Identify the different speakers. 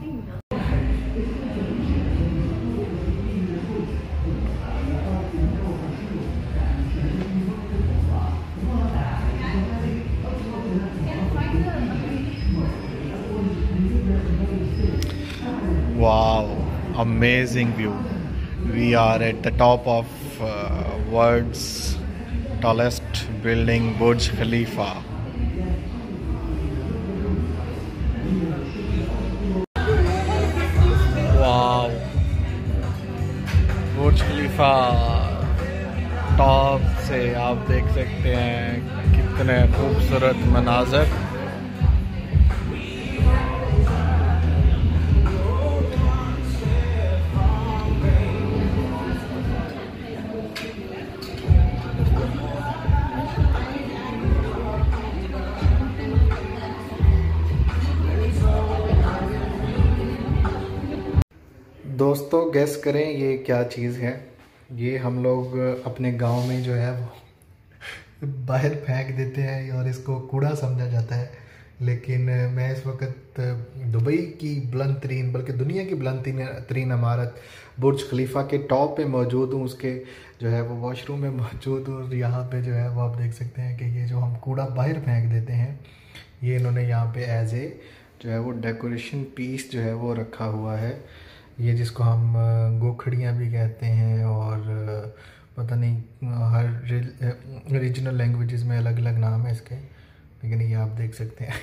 Speaker 1: Wow, amazing view. We are at the top of world's tallest building, Burj Khalifa. Wow, Burj Khalifa top से आप देख सकते हैं कितने खूबसूरत मनाजर। दोस्तों गैस करें ये क्या चीज़ है। ये हम लोग अपने गांव में जो है वो बाहर फेंक देते हैं और इसको कूड़ा समझा जाता है, लेकिन मैं इस वक्त दुबई की बुलंद तरीन बल्कि दुनिया की बुलंद तरीन इमारत बुर्ज खलीफा के टॉप पे मौजूद हूँ। उसके जो है वो वॉशरूम में मौजूद हूँ और यहाँ पे जो है वो आप देख सकते हैं कि ये जो हम कूड़ा बाहर फेंक देते हैं ये इन्होंने यहाँ पे एज ए जो है वो डेकोरेशन पीस जो है वो रखा हुआ है। ये जिसको हम गोखड़ियाँ भी कहते हैं और पता नहीं हर रीजनल लैंग्वेजेस में अलग अलग नाम है इसके, लेकिन ये आप देख सकते हैं